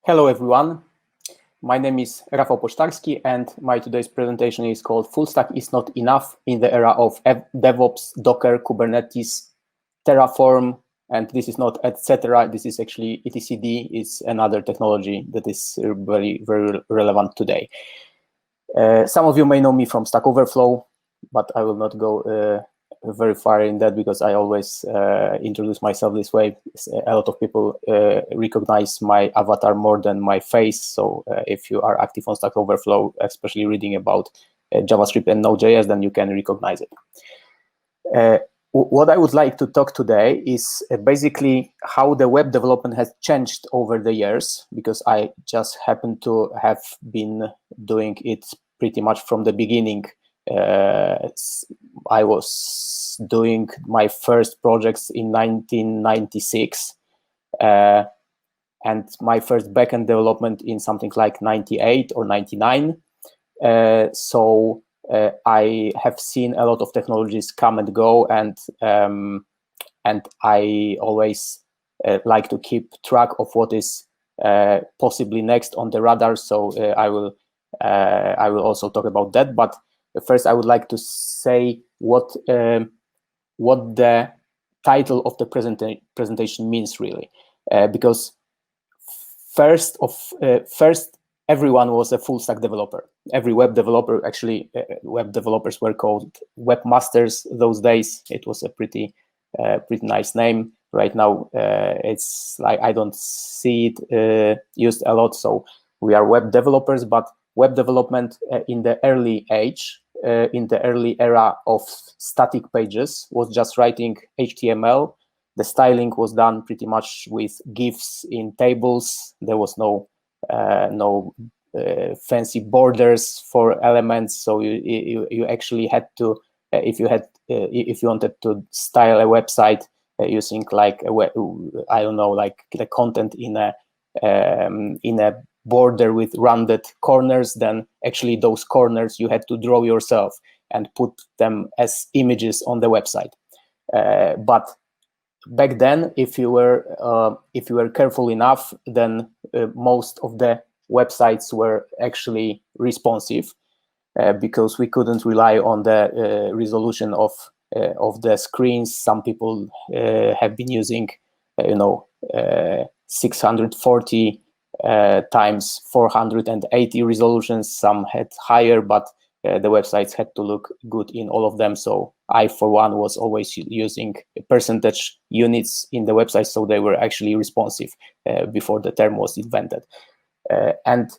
Hello everyone, my name is Rafał Pocztarski and my today's presentation is called Fullstack is not enough in the era of DevOps, Docker, Kubernetes, Terraform, and this is not etc. This is actually etcd, it's another technology that is very relevant today. Some of you may know me from Stack Overflow, but I will not go very far in that because I always introduce myself this way. A lot of people recognize my avatar more than my face. So if you are active on Stack Overflow, especially reading about JavaScript and Node.js, then you can recognize it. What I would like to talk today is basically how the web development has changed over the years, because I just happen to have been doing it pretty much from the beginning. I was doing my first projects in 1996 and my first backend development in something like 98 or 99. So I have seen a lot of technologies come and go, and I always like to keep track of what is possibly next on the radar. So I will also talk about that, but first, I would like to say what the title of the presentation means really, because first everyone was a full stack developer. Every web developer, actually, web developers were called webmasters those days. It was a pretty nice name. Right now, it's like I don't see it used a lot. So we are web developers, but web development in the early age, in the early era of static pages, was just writing HTML. The styling was done pretty much with GIFs in tables. There was no fancy borders for elements. So you actually had to, if you wanted to style a website using like I don't know, like the content in a border with rounded corners, then actually those corners you had to draw yourself and put them as images on the website. But back then, if you were careful enough, then most of the websites were actually responsive because we couldn't rely on the resolution of the screens. Some people have been using 640 times 480 resolutions. Some had higher, but the websites had to look good in all of them. So I, for one, was always using percentage units in the website, so they were actually responsive before the term was invented. And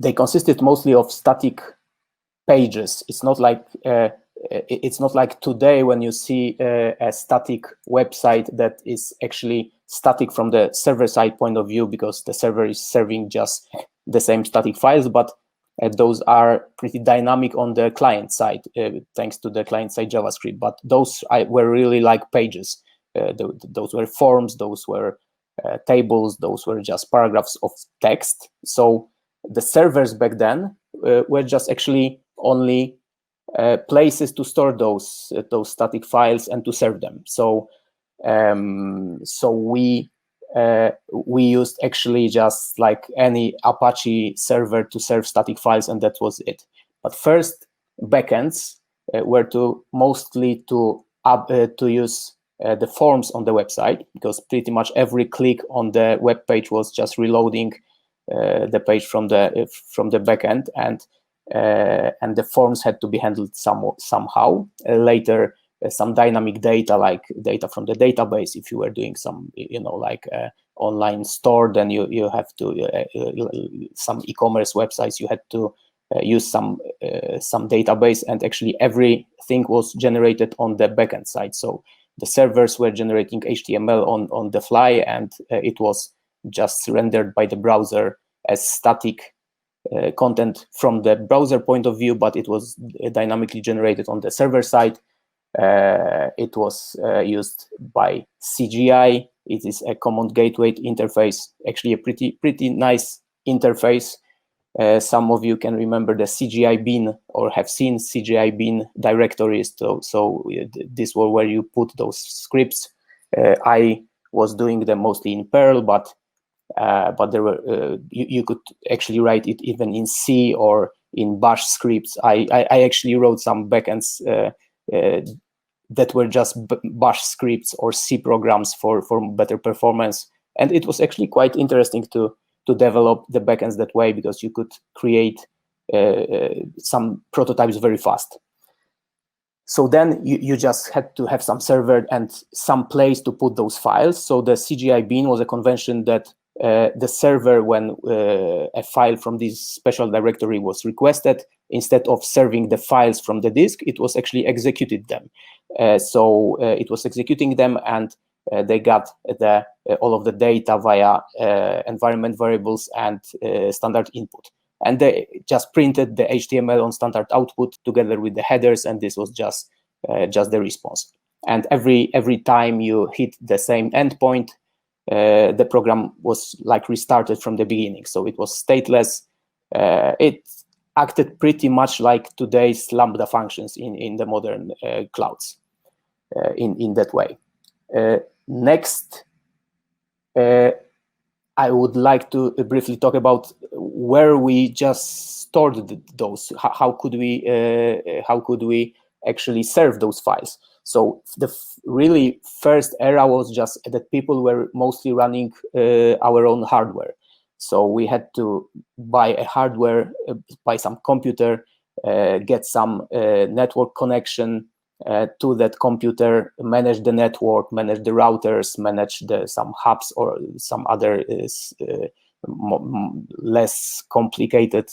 they consisted mostly of static pages. It's not like today when you see a static website that is actually static from the server side point of view, because the server is serving just the same static files, but those are pretty dynamic on the client side, thanks to the client side JavaScript. But those were really like pages. Those were forms, those were tables, those were just paragraphs of text. So the servers back then were just actually only places to store those static files and to serve them. So we used actually just like any Apache server to serve static files, and that was it. But first backends were mostly to use the forms on the website, because pretty much every click on the web page was just reloading the page from the backend, and the forms had to be handled somehow. Later, some dynamic data, like data from the database. If you were doing some, like online store, then you have to some e-commerce websites. You had to use some database, and actually everything was generated on the backend side. So the servers were generating HTML on the fly, and it was just rendered by the browser as static content from the browser point of view, but it was dynamically generated on the server side. It was used by CGI. It is a common gateway interface, actually a pretty nice interface. Some of you can remember the CGI bin or have seen CGI bin directories. So this was where you put those scripts. I was doing them mostly in Perl, but but there were you could actually write it even in C or in Bash scripts. I actually wrote some backends that were just Bash scripts or C programs for better performance, and it was actually quite interesting to develop the backends that way, because you could create some prototypes very fast. So then you just had to have some server and some place to put those files. So the CGI bin was a convention that the server, when a file from this special directory was requested, instead of serving the files from the disk, it was actually executed them. So it was executing them, and they got all of the data via environment variables and standard input. And they just printed the HTML on standard output together with the headers, and this was just the response. And every time you hit the same endpoint, the program was like restarted from the beginning. So it was stateless. It acted pretty much like today's LAMBDA functions in the modern clouds in that way. Next, I would like to briefly talk about where we just stored those. How could we actually serve those files? So the really first era was just that people were mostly running our own hardware. So we had to buy a hardware, buy some computer, get some network connection to that computer, manage the network, manage the routers, manage some hubs or some other less complicated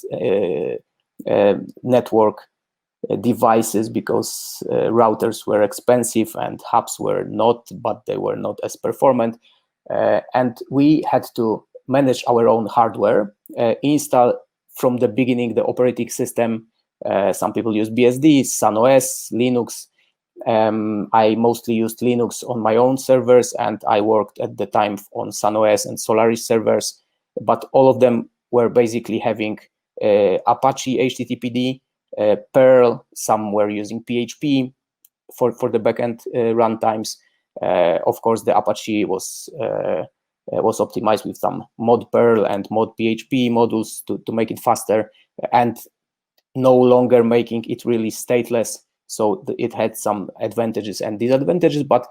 network devices, because routers were expensive and hubs were not, but they were not as performant. And we had to manage our own hardware, install from the beginning the operating system. Some people use BSD, SunOS, Linux. I mostly used Linux on my own servers, and I worked at the time on SunOS and Solaris servers, but all of them were basically having Apache HTTPD, Perl. Some were using PHP for the backend runtimes. Of course, the Apache was optimized with some mod Perl and mod PHP modules to make it faster, and no longer making it really stateless. So it had some advantages and disadvantages, but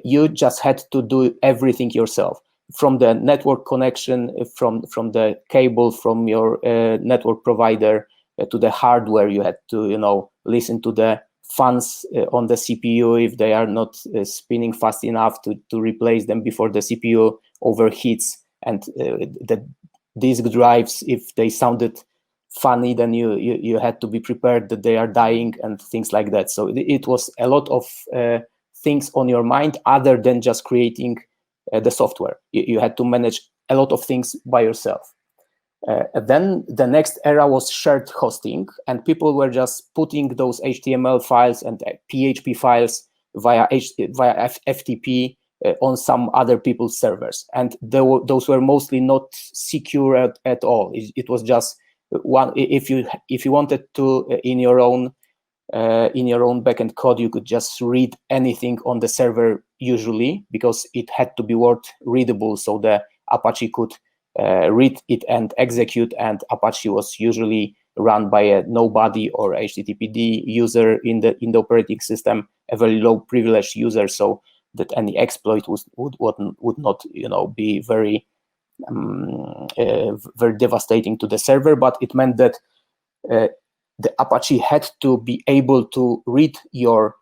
you just had to do everything yourself, from the network connection, from the cable from your network provider to the hardware. You had to listen to the fans on the CPU if they are not spinning fast enough to replace them before the CPU overheats, and the disk drives, if they sounded funny, then you had to be prepared that they are dying and things like that. So it was a lot of things on your mind other than just creating the software. You had to manage a lot of things by yourself. Then the next era was shared hosting, and people were just putting those HTML files and PHP files via FTP on some other people's servers, and those were mostly not secure at all. It was just one. If you wanted to in your own backend code, you could just read anything on the server usually, because it had to be word readable, so the Apache could read it and execute, and Apache was usually run by a nobody or HTTPD user in the operating system, a very low privileged user, so that any exploit would not be very very devastating to the server. But it meant that the Apache had to be able to read your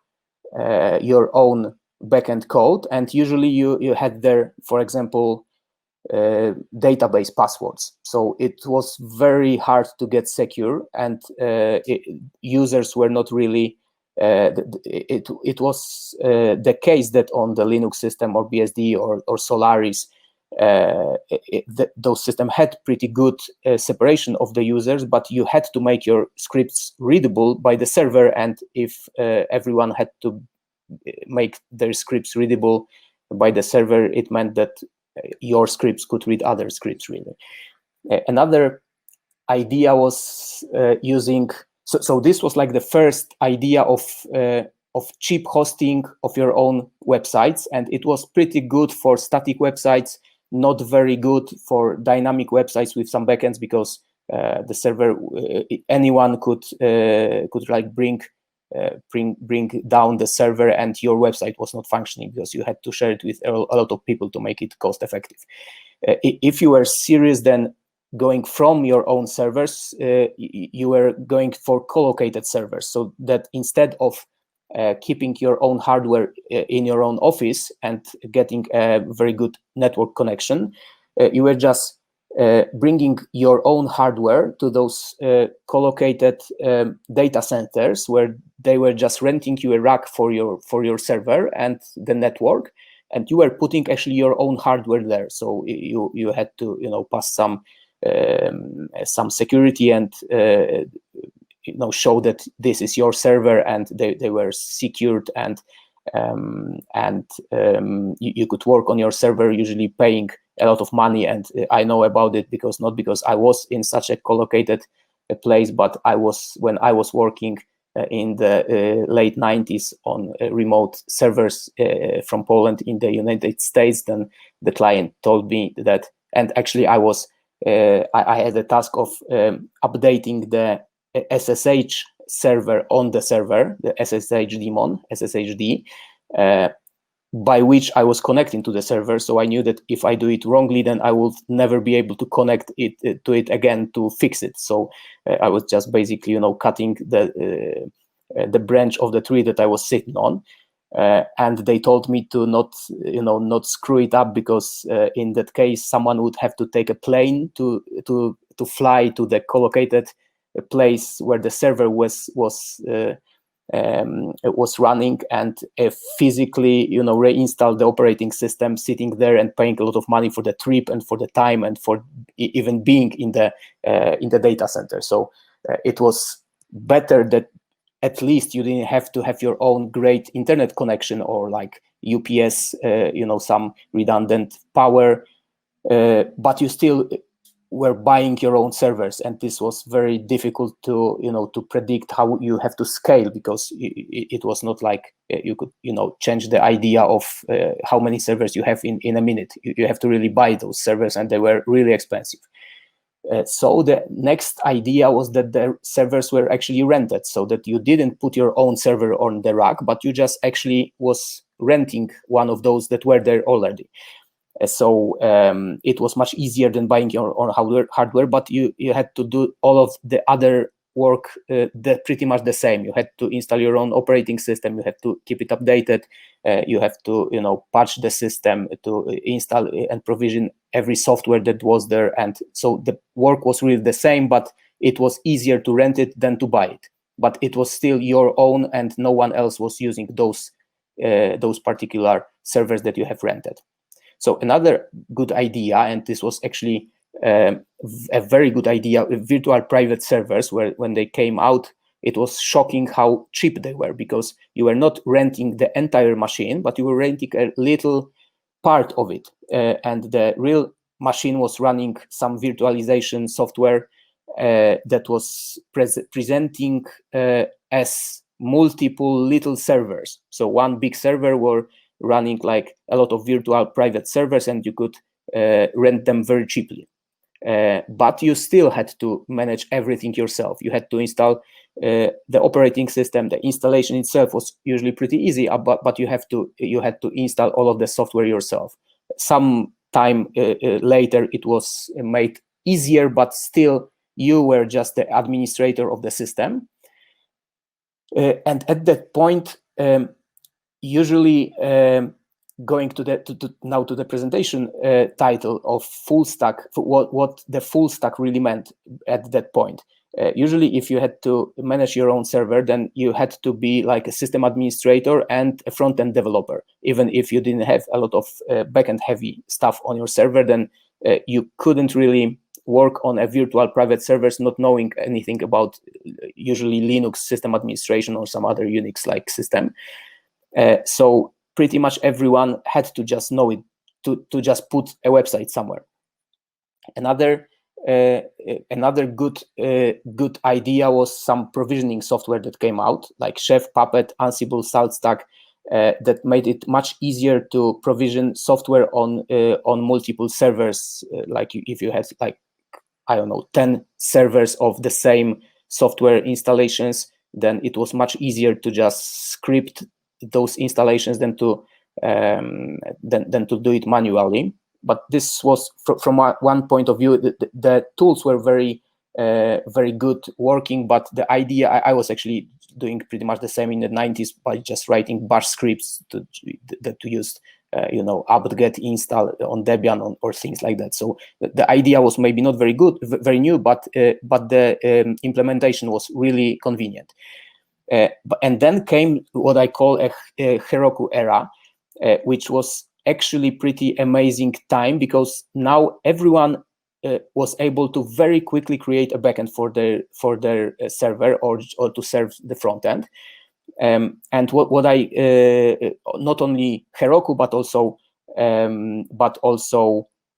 own backend code, and usually you had there, for example, database passwords. So it was very hard to get secure, and users were not really. It was the case that on the Linux system or BSD or Solaris, those systems had pretty good separation of the users, but you had to make your scripts readable by the server, and if everyone had to make their scripts readable by the server, it meant that your scripts could read other scripts, really. Another idea was using, so this was like the first idea of cheap hosting of your own websites, and it was pretty good for static websites, not very good for dynamic websites with some backends, because the server, anyone could like bring down the server, and your website was not functioning because you had to share it with a lot of people to make it cost effective. If you were serious, then going from your own servers, you were going for collocated servers, so that instead of keeping your own hardware in your own office and getting a very good network connection, you were just bringing your own hardware to those collocated data centers, where they were just renting you a rack for your server and the network, and you were putting actually your own hardware there. So you had to pass some security and show that this is your server, and they were secured, and you could work on your server, usually paying a lot of money. And I know about it not because I was in such a collocated place, but when I was working in the late 90s on remote servers from Poland in the United States, then the client told me that, and actually I had the task of updating the SSH server on the server, the SSH daemon, SSHD, by which I was connecting to the server. So I knew that if I do it wrongly, then I would never be able to connect it to it again to fix it. So I was just basically, cutting the branch of the tree that I was sitting on. And they told me to not screw it up, because in that case, someone would have to take a plane to fly to the collocated place where the server was running, and physically reinstall the operating system, sitting there and paying a lot of money for the trip and for the time and for even being in the data center. So it was better that at least you didn't have to have your own great internet connection or like UPS, some redundant power, but you still were buying your own servers, and this was very difficult to predict how you have to scale, because it was not like you could change the idea of how many servers you have in a minute. You have to really buy those servers, and they were really expensive. So the next idea was that the servers were actually rented, so that you didn't put your own server on the rack, but you just actually was renting one of those that were there already. So it was much easier than buying your own hardware, but you had to do all of the other work pretty much the same. You had to install your own operating system, you had to keep it updated, you have to patch the system, to install and provision every software that was there. And so the work was really the same, but it was easier to rent it than to buy it. But it was still your own, and no one else was using those particular servers that you have rented. So another good idea, and this was actually a very good idea, virtual private servers, where when they came out, it was shocking how cheap they were, because you were not renting the entire machine, but you were renting a little part of it. And the real machine was running some virtualization software that was presenting as multiple little servers. So one big server were running like a lot of virtual private servers, and you could rent them very cheaply. But you still had to manage everything yourself. You had to install the operating system. The installation itself was usually pretty easy, but you had to install all of the software yourself. Some time later, it was made easier, but still you were just the administrator of the system. And at that point, usually going to the presentation title of full stack, what the full stack really meant at that point. Usually, if you had to manage your own server, then you had to be like a system administrator and a front-end developer. Even if you didn't have a lot of back-end heavy stuff on your server, then you couldn't really work on a virtual private servers not knowing anything about usually Linux system administration or some other Unix-like system. So pretty much everyone had to just know it, to just put a website somewhere. Another good idea was some provisioning software that came out, like Chef, Puppet, Ansible, SaltStack. that made it much easier to provision software on multiple servers. Like if you had like, I don't know, 10 servers of the same software installations, then it was much easier to just script those installations than to do it manually. But this was from one point of view. The tools were very good working, but the idea, I was actually doing pretty much the same in the 90s by just writing bash scripts to use apt-get install on Debian or things like that. So the idea was maybe not very good, very new, but the implementation was really convenient. And then came what I call a Heroku era, which was actually pretty amazing time, because now everyone was able to very quickly create a backend for their server or to serve the front end. And what I not only Heroku but also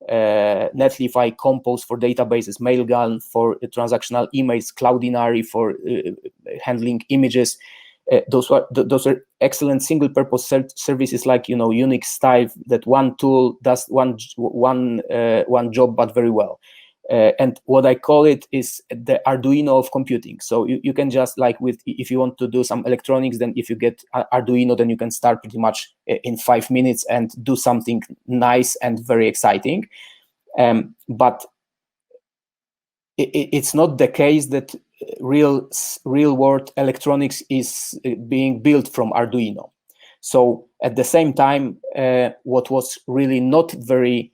Netlify, Compose for databases, Mailgun for transactional emails, Cloudinary for handling images. Those are excellent single-purpose services, like Unix style, that one tool does one job but very well. And what I call it is the Arduino of computing. So you can just, like, if you want to do some electronics, then if you get Arduino, then you can start pretty much in 5 minutes and do something nice and very exciting. But it's not the case that real world electronics is being built from Arduino. So at the same time, what was really not very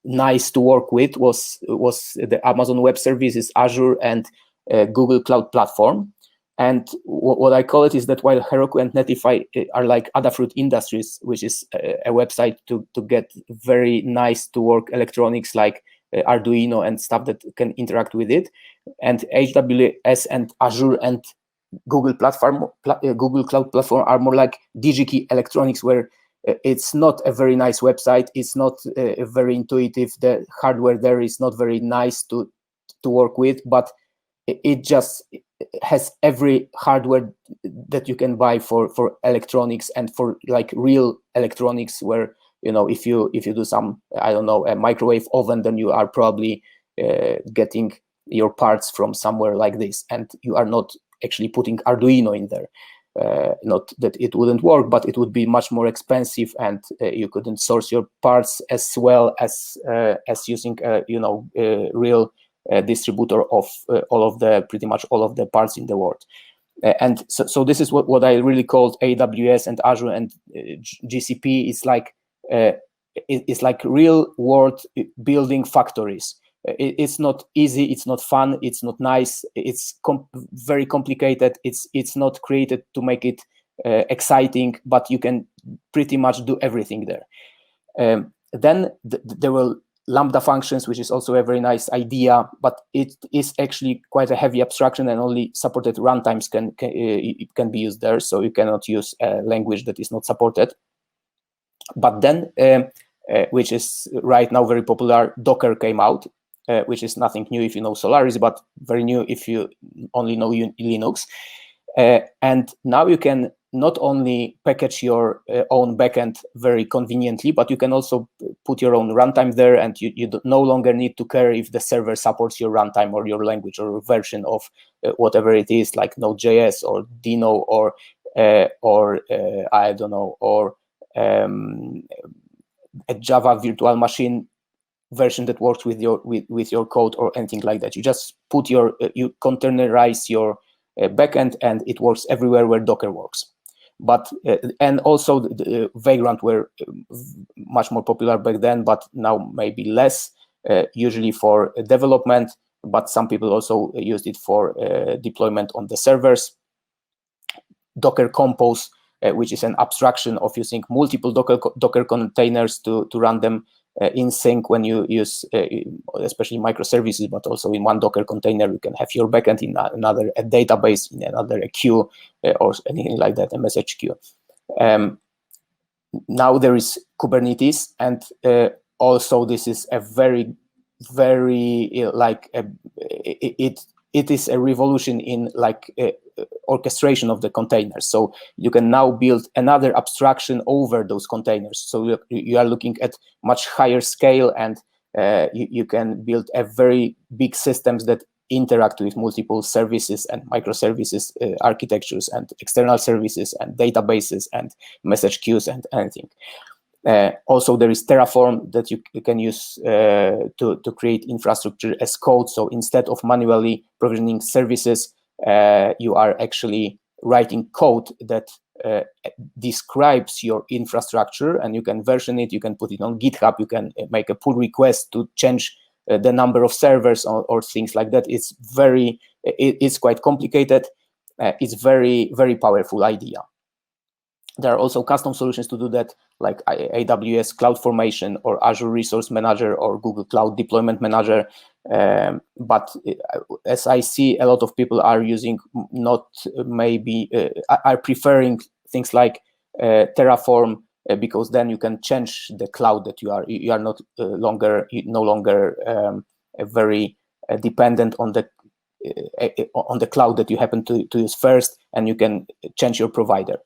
nice to work with was the Amazon Web Services, Azure, and Google Cloud Platform. And what I call it is that while Heroku and Netlify are like Adafruit Industries, which is a website to get very nice to work electronics like Arduino and stuff that can interact with it, and AWS and Azure and Google Cloud Platform are more like DigiKey Electronics, where it's not a very nice website. It's not very intuitive. The hardware there is not very nice to work with, but it just has every hardware that you can buy for electronics and for like real electronics, where if you do some, I don't know, a microwave oven, then you are probably getting your parts from somewhere like this, and you are not actually putting Arduino in there. Not that it wouldn't work, but it would be much more expensive, and you couldn't source your parts as well as using real distributor of pretty much all of the parts in the world. And so this is what I really called AWS and Azure and GCP. It's like real world building factories. It's not easy, it's not fun, it's not nice, it's very complicated, it's not created to make it exciting, but you can pretty much do everything there. Then there were LAMBDA functions, which is also a very nice idea, but it is actually quite a heavy abstraction, and only supported runtimes can be used there, so you cannot use a language that is not supported. But then, which is right now very popular, Docker came out, which is nothing new if you know Solaris, but very new if you only know Linux. And now you can not only package your own backend very conveniently, but you can also put your own runtime there, and you no longer need to care if the server supports your runtime or your language or version of whatever it is, like Node.js or Dino or I don't know, or a Java virtual machine version that works with your code or anything like that. You just put you containerize your backend, and it works everywhere where Docker works. But and also the Vagrant were much more popular back then, but now maybe less, usually for development, but some people also used it for deployment on the servers. Docker Compose, which is an abstraction of using multiple Docker containers to run them in sync when you use especially microservices, but also in one Docker container you can have your backend, in another a database, in another a queue, or anything like that, a message queue. Now there is Kubernetes, and also this is a very, very it it is a revolution in like orchestration of the containers. So you can now build another abstraction over those containers. So you are looking at much higher scale, and you can build a very big systems that interact with multiple services and microservices architectures and external services and databases and message queues and anything. Also, there is Terraform that you can use to create infrastructure as code. So instead of manually provisioning services, you are actually writing code that describes your infrastructure, and you can version it, you can put it on GitHub, you can make a pull request to change the number of servers or things like that. It's it's quite complicated. It's very powerful idea. There are also custom solutions to do that, like AWS CloudFormation or Azure Resource Manager or Google Cloud Deployment Manager. But as I see, a lot of people are using are preferring things like Terraform, because then you can change the cloud that you are no longer very dependent on the cloud that you happen to use first, and you can change your provider.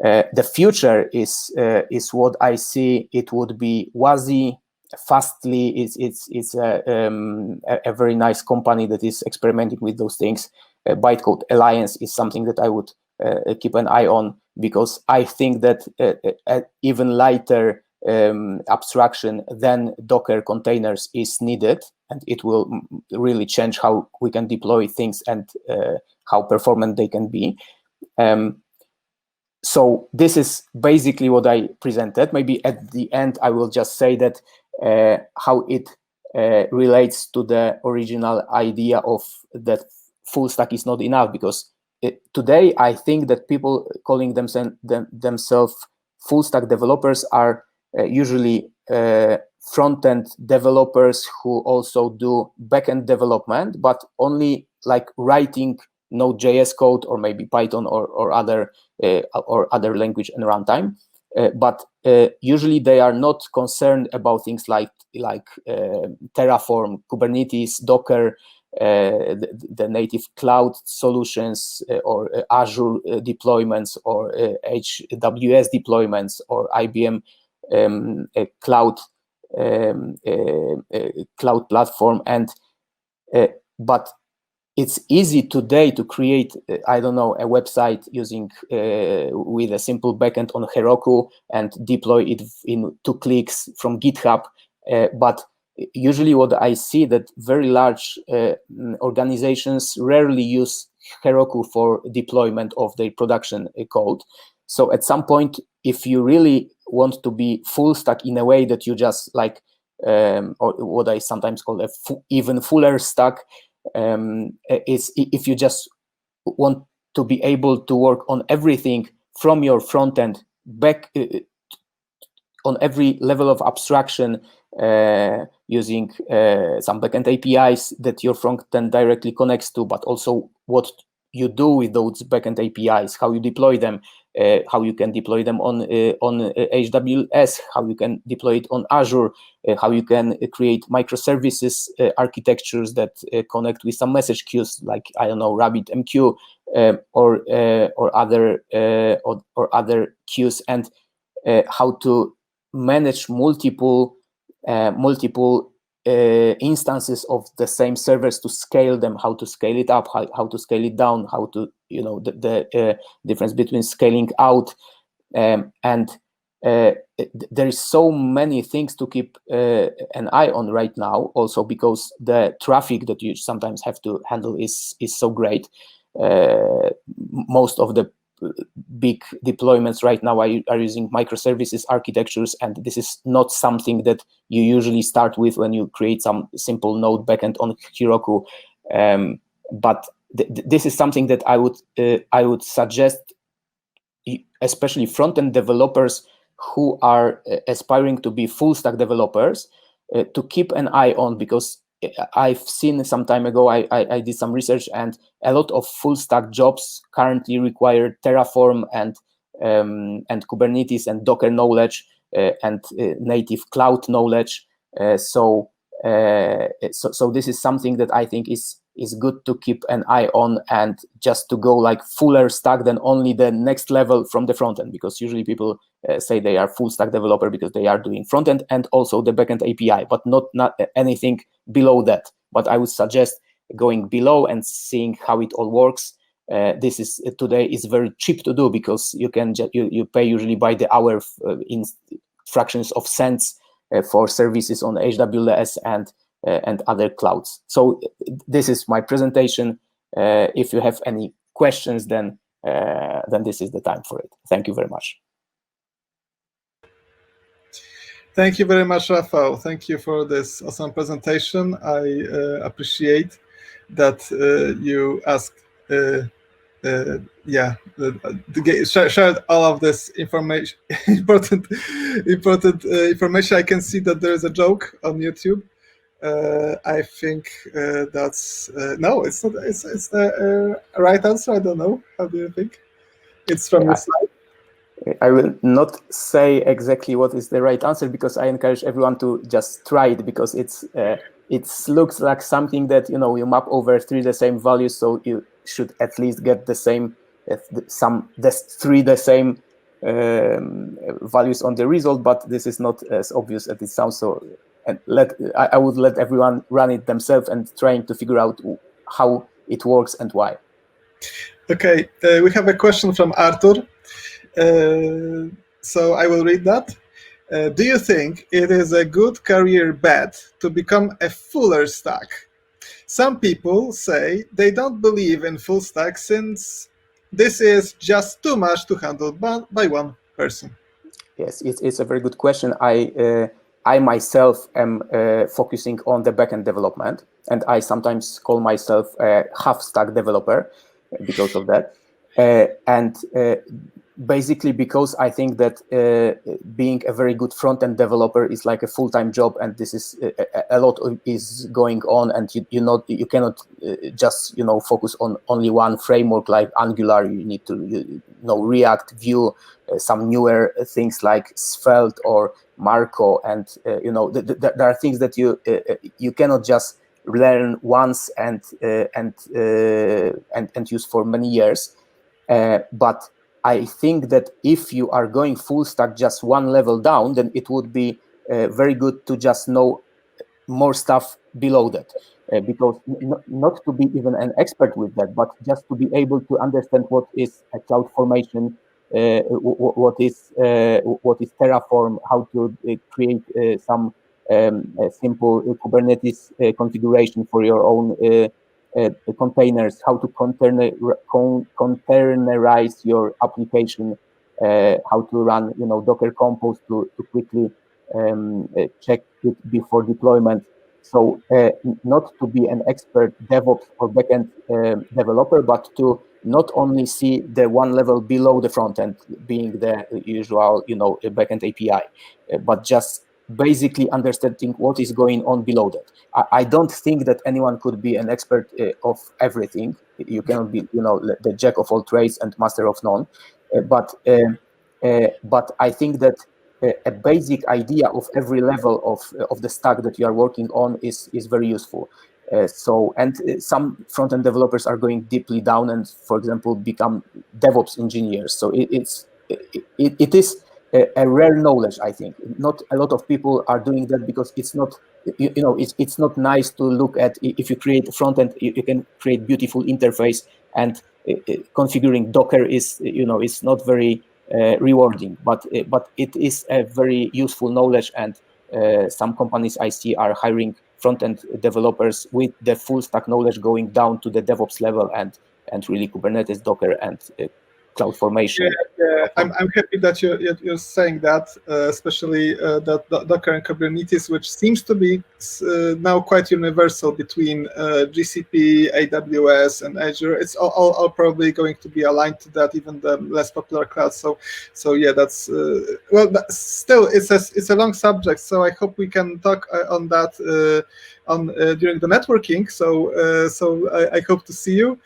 The future is what I see. It would be WASI. Fastly, it's a very nice company that is experimenting with those things. Bytecode Alliance is something that I would keep an eye on, because I think that even lighter abstraction than Docker containers is needed, and it will really change how we can deploy things and how performant they can be. So this is basically what I presented. Maybe at the end, I will just say that how it relates to the original idea of that full stack is not enough, because today I think that people calling themselves full stack developers are usually front-end developers who also do backend development, but only like writing Node.js code or maybe Python or other language and runtime. But usually they are not concerned about things like Terraform, Kubernetes, Docker, the native cloud solutions, or Azure deployments, or AWS deployments, or IBM cloud platform. And but it's easy today to create, I don't know, a website using with a simple backend on Heroku and deploy it in 2 clicks from GitHub. But usually what I see that very large organizations rarely use Heroku for deployment of their production code. So at some point, if you really want to be full stack in a way that you just like, or what I sometimes call a even fuller stack, is if you just want to be able to work on everything from your front end back on every level of abstraction, using some backend APIs that your front end directly connects to, but also what you do with those backend APIs, how you deploy them, how you can deploy them on AWS, how you can deploy it on Azure, how you can create microservices architectures that connect with some message queues, like, I don't know, RabbitMQ, or other queues, and how to manage multiple instances of the same servers to scale them, how to scale it up, how to scale it down, how to, the difference between scaling out, and there is so many things to keep an eye on right now, also because the traffic that you sometimes have to handle is so great. Most of the big deployments right now are using microservices architectures, and this is not something that you usually start with when you create some simple node backend on Heroku. But this is something that I would suggest, especially front-end developers who are aspiring to be full stack developers, to keep an eye on, because I've seen some time ago, I did some research, and a lot of full stack jobs currently require Terraform and Kubernetes and Docker knowledge, and native cloud knowledge. So this is something that I think is is good to keep an eye on, and just to go like fuller stack than only the next level from the front end, because usually people say they are full stack developer because they are doing front end and also the backend API, but not anything below that. But I would suggest going below and seeing how it all works. This is today is very cheap to do, because you can you pay usually by the hour in fractions of cents for services on AWS and other clouds. So this is my presentation. If you have any questions, then this is the time for it. Thank you very much. Thank you very much, Rafał. Thank you for this awesome presentation. I appreciate that you asked, shared all of this information, important information. I can see that there is a joke on YouTube. I think that's no, it's not. It's the right answer. I don't know. How do you think? It's from the slide. I will not say exactly what is the right answer, because I encourage everyone to just try it, because it looks like something that you map over the same values, so you should at least get the same the same values on the result. But this is not as obvious as it sounds. So I would let everyone run it themselves and trying to figure out how it works and why. Okay, we have a question from Arthur. So I will read that. Do you think it is a good career bet to become a fuller stack? Some people say they don't believe in full stack since this is just too much to handle by one person. Yes, it's a very good question. I myself am focusing on the backend development, and I sometimes call myself a half-stack developer because of that. Basically because I think that being a very good front-end developer is like a full-time job, and this is a lot is going on, and you cannot just focus on only one framework like Angular. You need to React, Vue, some newer things like Svelte or Marco, and there are things that you cannot just learn once and use for many years. But I think that if you are going full stack just one level down, then it would be very good to just know more stuff below that, because not to be even an expert with that, but just to be able to understand what is a cloud formation, what is Terraform, how to create some simple Kubernetes configuration for your own containers, how to containerize your application, how to run Docker Compose to quickly check it before deployment. So not to be an expert DevOps or backend developer, but to not only see the one level below the front end, being the usual backend API, but just basically understanding what is going on below that. I don't think that anyone could be an expert of everything. You cannot be, the jack of all trades and master of none. But I think that a basic idea of every level of the stack that you are working on is very useful. Some front-end developers are going deeply down and, for example, become DevOps engineers. So it is a rare knowledge, I think. Not a lot of people are doing that, because it's not, it's not nice to look at. If you create a front end, you can create beautiful interface, and configuring Docker is, it's not very rewarding. But it is a very useful knowledge, and some companies I see are hiring front-end developers with the full stack knowledge, going down to the DevOps level and really Kubernetes, Docker, and CloudFormation. Yeah. I'm happy that you're saying that, especially that Docker and Kubernetes, which seems to be now quite universal between GCP, AWS, and Azure. It's all probably going to be aligned to that, even the less popular clouds. So yeah, that's well. Still, it's a long subject. So I hope we can talk on that during the networking. So I hope to see you.